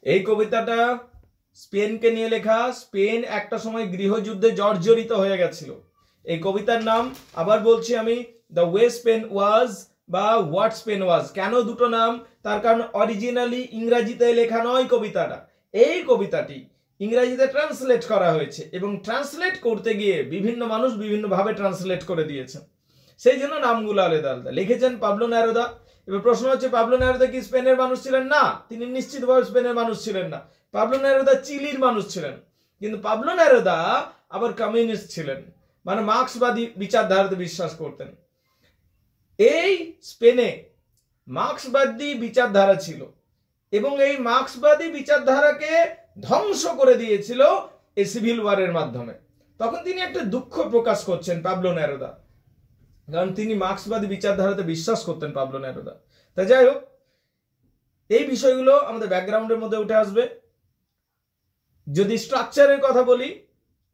এই কবিতাটা স্পেনকে নিয়ে লেখা। স্পেন একটা সময় গৃহযুদ্ধে জর্জরিত হয়ে গেছিল। এই কবিতার নাম আবার বলছি আমি, দ্য ওয়ে স্পেন ওয়াজ বা হোয়াট স্পেন ওয়াজ। কেন দুটো নাম? তার কারণ অরিজিনালি ইংরেজিতে লেখা নয় কবিতাটা। এই কবিতাটি ইংরেজিতে ট্রান্সলেট করা হয়েছে এবং ট্রান্সলেট করতে গিয়ে বিভিন্ন মানুষ বিভিন্নভাবে ট্রান্সলেট করে দিয়েছেন, সেই জন্য নামগুলো আলাদা আলাদা। লিখেছেন পাবলো নেরুদা। এবার প্রশ্ন হচ্ছে, পাবলো নেরুদা কি স্পেনের মানুষ ছিলেন? না, তিনি নিশ্চিতভাবে স্পেনের মানুষ ছিলেন না। পাবলো নেরুদা চিলির মানুষ ছিলেন। কিন্তু পাবলো নেরুদা আবার কমিউনিস্ট ছিলেন, মানে মার্ক্সবাদী বিচারধারাতে বিশ্বাস করতেন। এই স্পেনে মার্ক্সবাদী বিচারধারা ছিল এবং এই মার্ক্সবাদী বিচারধারাকে ধ্বংস করে দিয়েছিল এই সিভিল ওয়ারের মাধ্যমে। তখন তিনি একটা দুঃখ প্রকাশ করছেন পাবলো নেরুদা, কারণ তিনি মার্ক্সবাদী বিচারধারাতে বিশ্বাস করতেন পাবলো নেরুদা। তা যাই হোক, এই বিষয়গুলো আমাদের ব্যাকগ্রাউন্ডের মধ্যে উঠে আসবে। যদি স্ট্রাকচারের কথা বলি,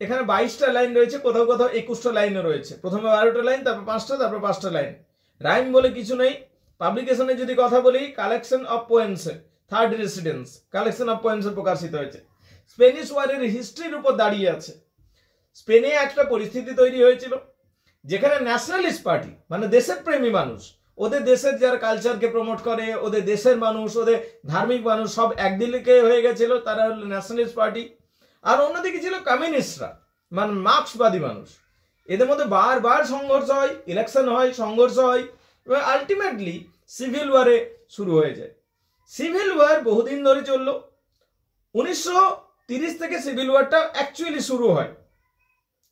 এখানে 22টা লাইন রয়েছে, কোথাও কোথাও 21টা লাইনও রয়েছে। প্রথমে 12টা লাইন, তারপর 5টা, তারপর 5টা লাইন। রাইম বলে কিছু নেই। পাবলিকেশনে যদি কথা বলি, collection of poems, third residence collection of poems প্রকাশিত হয়েছে। স্পেনিশ ওয়ারের হিস্ট্রির উপর দাঁড়িয়ে আছে। স্পেনে একটা পরিস্থিতি তৈরি হয়েছিল যেখানে ন্যাশনালিস্ট পার্টি, মানে দেশের প্রেমী মানুষ, ওদের দেশের যারা কালচারকে প্রমোট করে, ওদের দেশের মানুষ, ওদের ধার্মিক মানুষ, সব একদিকে হয়ে গেছিল, তারা হলো ন্যাশনালিস্ট পার্টি। আর অন্যদিকে ছিল কমিউনিস্টরা, মানে মার্ক্সবাদী মানুষ। এদের মধ্যে বারবার সংঘর্ষ হয়, ইলেকশন হয়, সংঘর্ষ হয় এবং আলটিমেটলি সিভিল ওয়ারে শুরু হয়ে যায়। সিভিল ওয়ার বহুদিন ধরে চললো। 1930 থেকে সিভিল ওয়ারটা অ্যাকচুয়ালি শুরু হয়,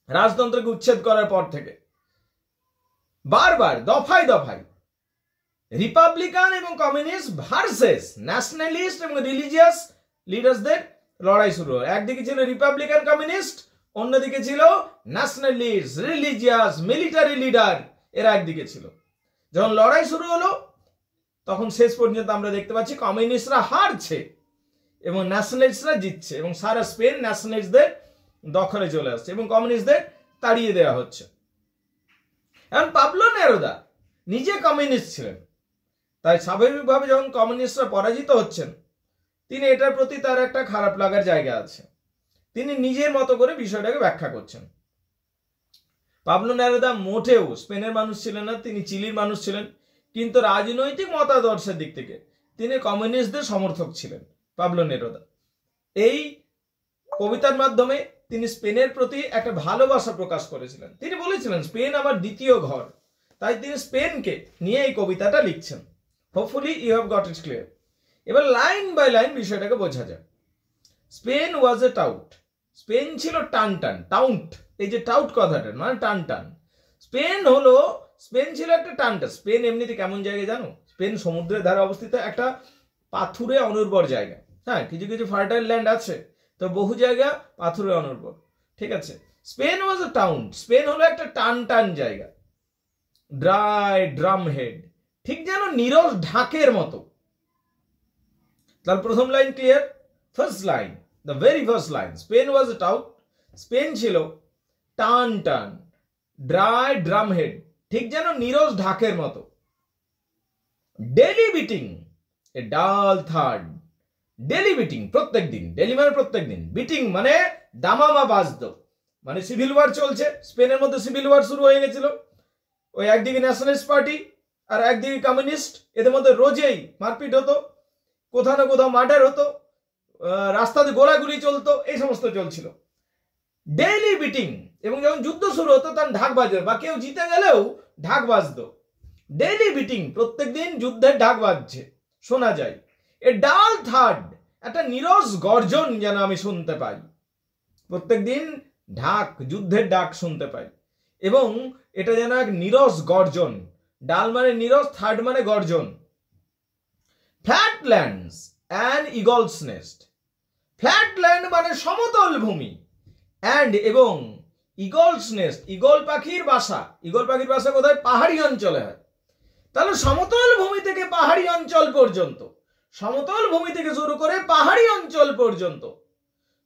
রাজতন্ত্রকে উচ্ছেদ করার পর থেকে। বারবার দফায় দফায় রিপাবলিকান এবং কমিউনিস্ট ভার্সেস ন্যাশনালিস্ট এবং রিলিজিয়াস লিডার্সদের লড়াই শুরু হয়। একদিকে ছিল রিপাবলিকান কমিউনিস্ট, অন্যদিকে ছিল ন্যাশনালিস্ট, রিলিজিয়াস, মিলিটারি লিডার, এরা একদিকে ছিল। যখন লড়াই শুরু হলো, তখন শেষ পর্যন্ত আমরা দেখতে পাচ্ছি কমিউনিস্টরা হারছে এবং ন্যাশনালিস্টরা জিতছে এবং সারা স্পেন ন্যাশনালিস্টদের দখলে চলে আসছে এবং কমিউনিস্টদের তাড়িয়ে দেওয়া হচ্ছে। এখন পাবলো নেরুদা নিজে কমিউনিস্ট ছিলেন, তাই স্বাভাবিকভাবে যখন কমিউনিস্টরা পরাজিত হচ্ছেন, তিনি এটার প্রতি তার একটা খারাপ লাগার জায়গা আছে। তিনি নিজের মতো করে বিষয়টাকে ব্যাখ্যা করছেন। পাবলো নেরুদা মোটেও স্পেনের মানুষ ছিলেন না, তিনি চিলির মানুষ ছিলেন। কিন্তু রাজনৈতিক মতাদর্শের দিক থেকে তিনি কমিউনিস্টদের সমর্থক ছিলেন পাবলো নেরুদা। এই কবিতার মাধ্যমে তিনি স্পেনের প্রতি একটা ভালোবাসা প্রকাশ করেছিলেন। তিনি বলেছিলেন, স্পেন আমার দ্বিতীয় ঘর। তাই তিনি স্পেনকে নিয়ে এই কবিতাটা লিখছেন। Hopefully you have got it clear. এবার লাইন বাই লাইন বিষয়টাকে বোঝা যায়। Spain was a taut. Spain ছিল টান টান, টাউট, এই যে টাউট কথাটা মানে টান টান। স্পেন ছিল একটা টানটা। স্পেন এমনিতে কেমন জায়গা জানো? স্পেন সমুদ্রের ধারে অবস্থিত একটা পাথুরে অনুর্বর জায়গা। হ্যাঁ, কিছু কিছু ফার্টাইল ল্যান্ড আছে, তো বহু জায়গা পাথুরে অনুর্বর। ঠিক আছে, Spain was a town. Spain হলো একটা টান টান জায়গা, ড্রাই ড্রাম হেড, ঠিক যেন নীরস ঢাকের মতো। তার প্রথম line clear? First line, the very first line, Spain was a town. Spain ছিল টান টান, ড্রাই ড্রাম হেড, ঠিক যেন নীরস ঢাকের মতো। ডেলি বিটিং এ ডাল থার্ড। ডেলি বিটিং, প্রত্যেক দিন। ডেলি মানে প্রত্যেক দিন, বিটিং মানে দামামা বাজতো। মানে সিভিল ওয়ার চলছে, স্পেনের মধ্যে সিভিল ওয়ার শুরু হয়ে গেছিল। ওই একদিকে ন্যাশনালিস্ট পার্টি আর একদিকে কমিউনিস্ট, এদের মধ্যে রোজেই মারপিট হতো, কোথাও না কোথাও মার্ডার হতো, রাস্তাতে গোলাগুলি চলতো, এই সমস্ত চলছিল। ডেইলি বিটিং, এবং যখন যুদ্ধ শুরু হতো তখন ঢাক বাজতো, বা কেউ জিতে গেলেও ঢাক বাজতো। ডেইলি বিটিং, প্রত্যেক দিন যুদ্ধের ঢাক বাজছে, শোনা যায়। এ ডাল থার্ড, একটা নীরস গর্জন যেন আমি শুনতে পাই। প্রত্যেক দিন ঢাক, যুদ্ধের ডাক শুনতে পাই এবং এটা যেন এক নীরস গর্জন। ডাল মানে নীরস, থার্ড মানে গর্জন। Flat lands and Eagles nest. Flat land মানে সমতল ভূমি, অ্যান্ড এবং ইগলস নেস্ট, ইগল পাখির বাসা। ইগল পাখির বাসা কোথায়? পাহাড়ি অঞ্চলে হয়। তাহলে সমতল ভূমি থেকে পাহাড়ি অঞ্চল পর্যন্ত, সমতল ভূমি থেকে শুরু করে পাহাড়ি অঞ্চল পর্যন্ত,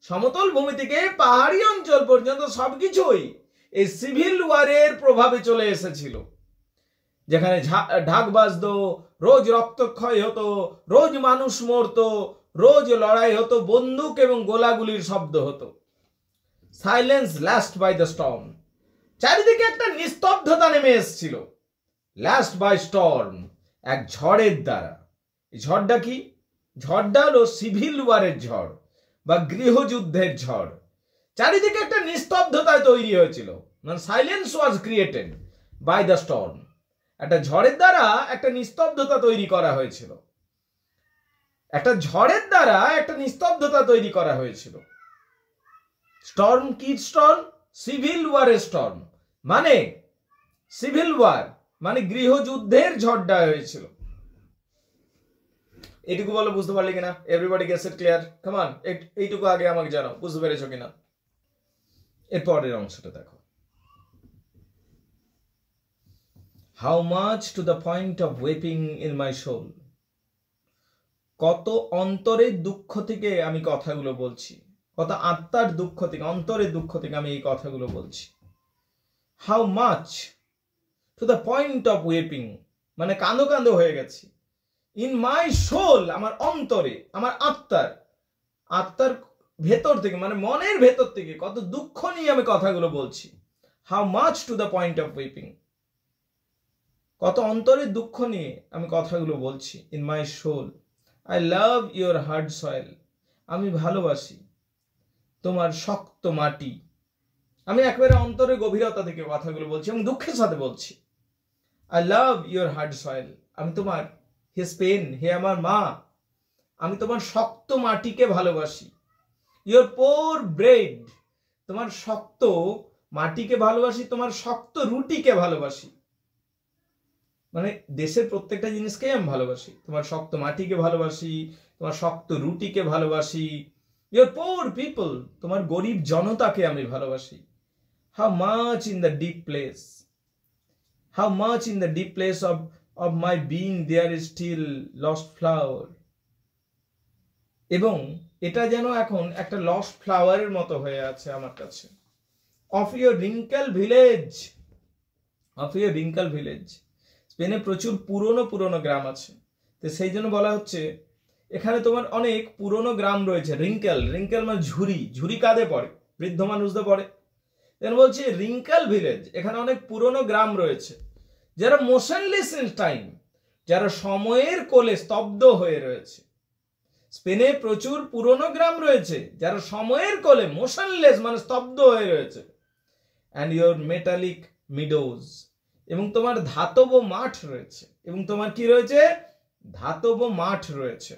সমতল ভূমি থেকে পাহাড়ি অঞ্চল পর্যন্ত সবকিছুই এই সিভিল ওয়ারের প্রভাবে চলে এসেছিল। যেখানে ঢাক বাজতো, রোজ রক্তক্ষয় হতো, রোজ মানুষ মরতো, রোজ লড়াই হতো, বন্দুক এবং গোলাগুলির শব্দ হতো। Silence last by the storm, চারিদিকে একটা নিস্তব্ধতা নেমে এসেছিল। ল্যাস্ট বাই স্টর্ম, এক ঝড়ের দ্বারা। এই ঝড়টা কি? ঝড়টা হলো সিভিল ওয়ারের ঝড় বা গৃহযুদ্ধের ঝড়। চারিদিকে একটা নিস্তব্ধতা তৈরি হয়েছিল, মানে silence was created by the storm. একটা ঝড়ের দ্বারা একটা নিস্তব্ধতা তৈরি করা হয়েছিল, একটা ঝড়ের দ্বারা একটা নিস্তব্ধতা তৈরি করা হয়েছিল। স্টর্ম কি? স্টর্ম সিভিল ওয়ারের স্টর্ম, মানে সিভিল ওয়ার মানে গৃহযুদ্ধের ঝড়টা হয়েছিল। এইটুকু বলো, বুঝতে পারলে কিনা? Everybody gets it clear? Come on, এইটুকু আগে আমাকে জানাও, বুঝতে পেরেছো কিনা? এর পরের অংশটা দেখো। How much to the point of weeping in my soul, কত অন্তরের দুঃখ থেকে আমি কথাগুলো বলছি, কত আত্মার দুঃখ থেকে, অন্তরের দুঃখ থেকে আমি এই কথাগুলো বলছি। How much to the point of weeping, মানে কাঁদো কাঁদো হয়ে গেছি। ইন মাই সোল, আমার অন্তরে, আমার আত্মার ভেতর থেকে, মানে মনের ভেতর থেকে কত দুঃখ নিয়ে আমি কথাগুলো বলছি। How much to the point of weeping, কত অন্তরের দুঃখ নিয়ে আমি কথাগুলো বলছি। In my soul I love your hard soil, আমি ভালোবাসি তোমার শক্ত মাটি। আমি একেবারে অন্তরের গভীরতা থেকে কথাগুলো বলছি এবং দুঃখের সাথে বলছি। I love your hard soil, আমি তোমার, হে স্পেন, হে আমার মা, আমি তোমার শক্ত মাটিকে ভালোবাসি। ইউর পোর ব্রেড, তোমার শক্ত মাটিকে ভালোবাসি, তোমার শক্ত রুটিকে ভালোবাসি। মানে দেশের প্রত্যেকটা জিনিসকেই আমি ভালোবাসি। তোমার শক্ত মাটিকে ভালোবাসি, তোমার শক্ত রুটিকে ভালোবাসি। ইউর পোর পিপল, তোমার গরিব জনতাকে আমি ভালোবাসি। How much in the deep place, how much in the deep place of my being there is still lost flower, এবং এটা যেন এখন একটা লস্ট ফ্লাওয়ারের মতো হয়ে আছে আমার কাছে। Of your wrinkle village, of your wrinkle village, স্পেনে প্রচুর পুরনো গ্রাম আছে, তো সেই জন্য বলা হচ্ছে এখানে তোমার অনেক পুরনো গ্রাম রয়েছে। রিঙ্কেল, রিঙ্কেল মানে ঝুরি, ঝুরি কাঁধে পড়ে, বৃদ্ধ মানুষদের পড়ে। বলছে রিঙ্কেল ভিলেজ, এখানে অনেক পুরনো গ্রাম রয়েছে যারা মোশনলেস ইন টাইম, যারা সময়ের কোলে স্তব্ধ হয়ে রয়েছে। স্পেনে প্রচুর পুরনো গ্রাম রয়েছে যারা সময়ের কোলে, মোশনলেস মানে স্তব্ধ হয়ে রয়েছে। অ্যান্ড ইউর মেটালিক মিডোজ, এবং তোমার ধাতব মাঠ রয়েছে, এবং তোমার কি রয়েছে? ধাতব মাঠ রয়েছে।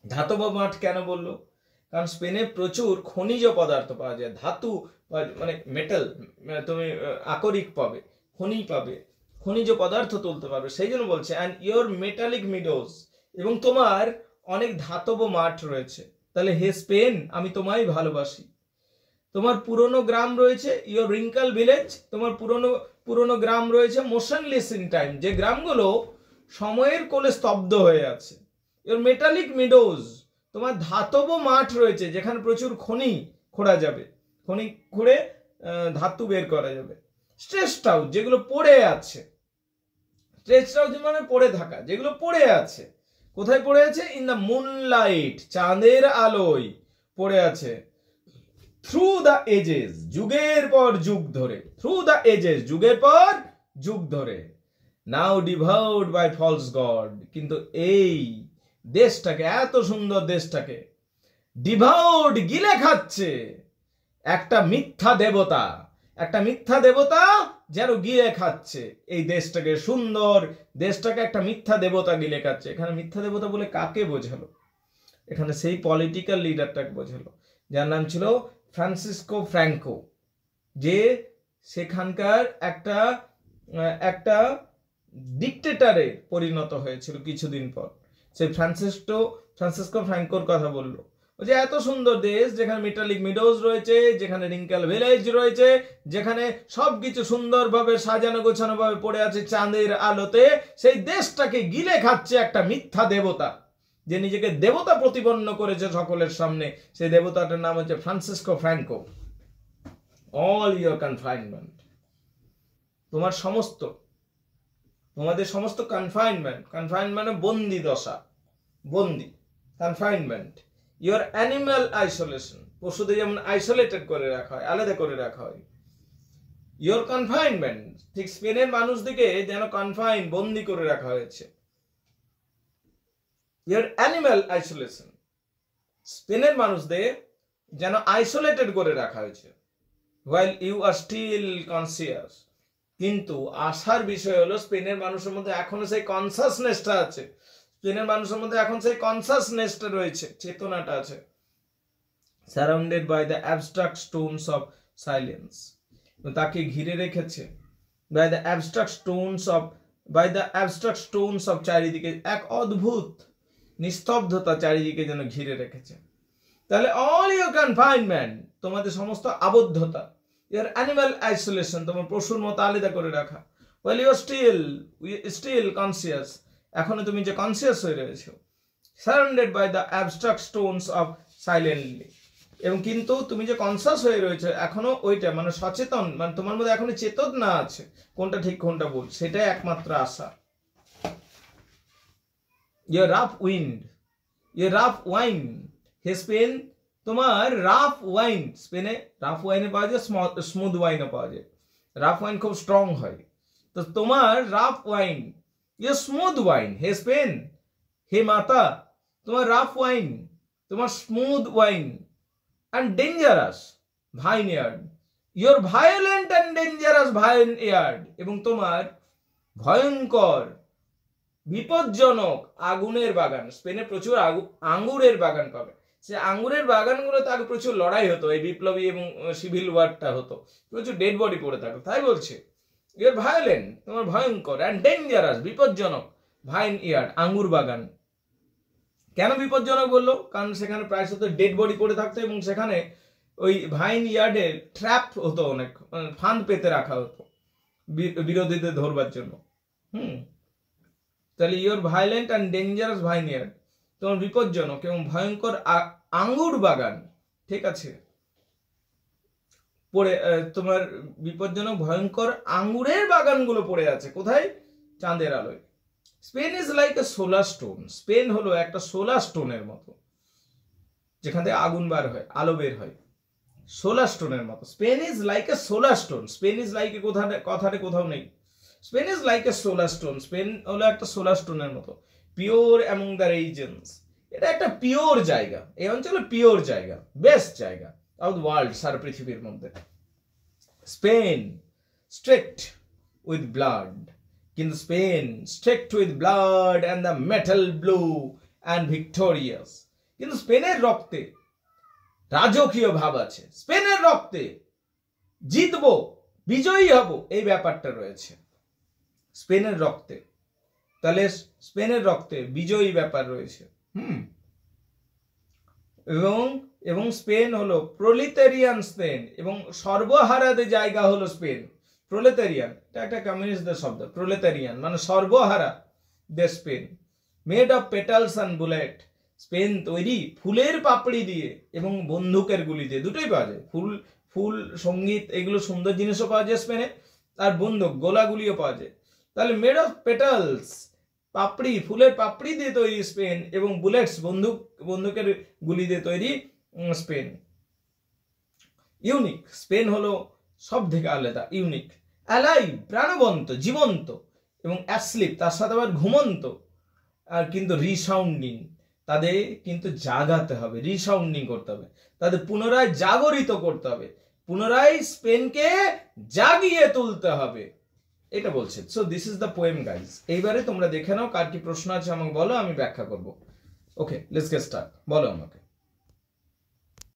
ধাতব মাঠ কেন বললো? কারণ স্পেনে প্রচুর খনিজ পদার্থ পাওয়া যায়, ধাতু মানে মেটাল, তুমি আকরিক পাবে, খনি পাবে, খনিজ পদার্থ তুলতে পারবে, সেই জন্য বলছে অ্যান্ড ইউর মেটালিক মিডোজ, এবং তোমার অনেক ধাতব মাঠ রয়েছে। তাহলে হে স্পেন, আমি তোমায় ভালোবাসি। তোমার পুরনো গ্রাম রয়েছে, ইউর রিঙ্কেল ভিলেজ, তোমার পুরনো গ্রাম রয়েছে। মোশনলেস ইন টাইম, যে গ্রামগুলো সময়ের কোলে স্তব্ধ হয়ে আছে। ইউর মেটালিক মিডোজ, তোমার ধাতব মাঠ রয়েছে যেখানে প্রচুর খনি খোঁড়া যাবে, খনি খুঁড়ে ধাতু বের করা যাবে। স্ট্রেসড আউট, যেগুলো পড়ে আছে, স্ট্রেসড আউট মানে পড়ে থাকা, যেগুলো পড়ে আছে। কোথায় পড়ে আছে? ইন দ্য মুনলাইট, চাঁদের আলোয় পড়ে আছে। থ্রু দ্য এজেস, যুগের পর যুগ ধরে, থ্রু দ্য এজেস, যুগের পর যুগ ধরে। নাও ডিভাউড বাই ফলস গড, কিন্তু এই দেশটাকে, এত সুন্দর দেশটাকে ডিভাউড, গিলে খাচ্ছে একটা মিথ্যা দেবতা, একটা মিথ্যা দেবতা যেন গিলে খাচ্ছে এই দেশটাকে, সুন্দর দেশটাকে একটা মিথ্যা দেবতা গিলে খাচ্ছে। এখানে মিথ্যা দেবতা বলে কাকে বোঝালো? এখানে সেই পলিটিক্যাল লিডারটাকে বোঝালো যার নাম ছিল ফ্রান্সিসকো ফ্র্যাঙ্কো, যে সেখানকার একটা ডিক্টেটরে পরিণত হয়েছিল কিছুদিন পর। সেই ফ্রান্সিসকো ফ্র্যাঙ্কোর কথা বললো, যে এত সুন্দর দেশ যেখানে মেটালিক মিডোজ রয়েছে, যেখানে রিঙ্কেল ভিলেজ রয়েছে, যেখানে সবকিছু সুন্দরভাবে সাজানো গোছানো ভাবে পড়ে আছে চাঁদের আলোতে, সেই দেশটাকে গিলে খাচ্ছে একটা মিথ্যা দেবতা, যে নিজেকে দেবতা প্রতিপন্ন করেছে সকলের সামনে। সেই দেবতাটার নাম হচ্ছে Francisco Franco. All your confinement, তোমাদের সমস্ত কনফাইনমেন্ট, কনফাইনমেন্ট বন্দি দশা, বন্দি, কনফাইনমেন্ট, ইওর অ্যানিমাল আইসোলেশন, পশুদের যেমন আইসোলেটেড করে রাখা হয়, আলাদা করে রাখা হয়। ইওর কনফাইনমেন্ট, ঠিক স্পেনের মানুষদিকে যেন কনফাইন, বন্দি করে রাখা হয়েছে। ইওর অ্যানিমাল আইসোলেশন, স্পেনের মানুষদের যেন আইসোলেটেড করে রাখা হয়েছে। while you are still conscious, কিন্তু আশার বিষয় হলো স্পেনের মানুষের মধ্যে এখনো সেই কনসাসনেসটা আছে, স্পেনের মানুষের মধ্যে এখন সেই কনসাসনেসটা রয়েছে, চেতনাটা আছে। Surrounded by the abstract stones of silence, তাকে ঘিরে রেখেছে by the abstract stones of চারিদিকে এক অদ্ভুত নিস্তব্ধতা চারিদিকে যেন ঘিরে রেখেছে। তাহলে অল ইউর কনফাইনমেন্ট, তোমাদের সমস্ত আবদ্ধতা, ইউর অ্যানিমাল আইসোলেশন, তোমার পশুর মতো আলাদা করে রাখা, ওয়েল ইউ স্টিল কনসিয়াস, এখনো তুমি যে কনসিয়াস হয়ে রয়েছো, surrounded by the abstract stones of silently, এবং কিন্তু তুমি যে কনসিয়াস হয়ে রয়েছো এখনো ওইটা মানে সচেতন, মানে তোমার মধ্যে এখনো চেতনা আছে কোনটা ঠিক কোনটা ভুল, সেটাই একমাত্র আশা। Your rough wind, your rough wine, হে স্পেন, তোমার রাফ ওয়াইন, স্পেনে রাফ ওয়াইনে পাওয়া যায়, স্মুথ ওয়াইনও পাওয়া যায়। রাফ ওয়াইন খুব স্ট্রং হয়, তো তোমার rough wine, your smooth wine, হে স্পেন, হে মাতা, তোমার রাফ ওয়াইন, তোমার smooth wine, and dangerous vineyard, your violent and dangerous vineyard, এবং তোমার ভয়ঙ্কর বিপজ্জনক আগুনের বাগান। স্পেনে প্রচুর আঙ্গুরের বাগান পাবে, সে আঙ্গুরের বাগানগুলোতে আগে প্রচুর লড়াই হতো, এই বিপ্লবী এবং সিভিল ওয়ারটা হতো, প্রচুর ডেড বডি পড়ে থাকতো। তাই বলছে ইউর ভায়োলেন্ট, তোমার ভয়ঙ্কর, অ্যান্ড ডেঞ্জারাস, বিপজ্জনক, ভাইন ইয়ার্ড, আঙ্গুর বাগান। কেন বিপজ্জনক বললো? কারণ সেখানে প্রায়শত ডেড বডি পড়ে থাকতো এবং সেখানে ওই ভাইন ইয়ার্ডে ট্র্যাপ হতো, অনেক ফাঁদ পেতে রাখা হতো বিরোধীদের ধরবার জন্য। তাহলে your violent and dangerous vine yard, তোমার বিপজ্জনক এবং ভয়ঙ্কর আঙ্গুর বাগান, ঠিক আছে, পড়ে, তোমার বিপজ্জনক ভয়ঙ্কর আঙ্গুরের বাগানগুলো পড়ে আছে কোথায়? চাঁদের আলোয়। Spain is like a solar stone, Spain হলো একটা সোলার স্টোনের মতো, যেখান থেকে আগুন বার হয়, আলো বের হয়, সোলার স্টোনের মতো। Spain is like a solar stone, Spain is like a কথাটা কোথাও নেই, Spain is like a solar stone, Spain হলো একটা সোলার স্টোনের মতো, পিওর অ্যামং দ্য রিজনস, এটা একটা পিওর জায়গা, এই অঞ্চলে পিওর জায়গা, বেস্ট জায়গা অফ দ্য ওয়ার্ল্ড, সারা পৃথিবীর মধ্যে। স্পেন স্ট্রিক্ট উইথ ব্লাড, কিন্তু Spain strict with blood and the metal blue and victorious, কিন্তু স্পেনের রক্তে রাজকীয় ভাব আছে, স্পেনের রক্তে জিতবো, বিজয়ী হব, এই ব্যাপারটা রয়েছে স্পেনের রক্তে। তাহলে স্পেনের রক্তে বিজয়ী ব্যাপার রয়েছে। এবং স্পেন হলো প্রোলেতারিয়ান স্পেন, এবং সর্বহারাদের জায়গা হলো স্পেন। প্রোলেতারিয়ান এটা একটা কমিউনিস্টদের শব্দ, প্রোলেতারিয়ান মানে সর্বহারা দেশ Spain. Made of petals and bullet, Spain তৈরি ফুলের পাপড়ি দিয়ে এবং বন্দুকের গুলি দিয়ে, দুটোই পাওয়া যায়, ফুল সঙ্গীত এগুলো সুন্দর জিনিসও পাওয়া যায় স্পেনে, আর বন্দুক গোলাগুলিও পাওয়া যায়। তাহলে মেড অফ পেটালস, পাপড়ি, ফুলের পাপড়ি দিয়ে তৈরি স্পেন, এবং বুলেটস, বন্দুকের গুলি দিয়ে তৈরি স্পেন। ইউনিক, স্পেন হলো সব থেকে আলাদা, ইউনিক। অ্যালাইভ, প্রাণবন্ত, জীবন্ত, এবং অ্যাসলিপ, তার সাথে আবার ঘুমন্ত, আর কিন্তু রিসাউন্ডিং, তাদের কিন্তু জাগাতে হবে, রিসাউন্ডিং করতে হবে, তাদের পুনরায় জাগরিত করতে হবে, পুনরায় স্পেনকে জাগিয়ে তুলতে হবে, এটা বলছে। So this is the poem guys. এইবারে তোমরা দেখে নাও কার কি প্রশ্ন আছে আমাকে বলো, আমি ব্যাখ্যা করবো। ওকে, লেটস গেট স্টার্ট। বলো আমাকে।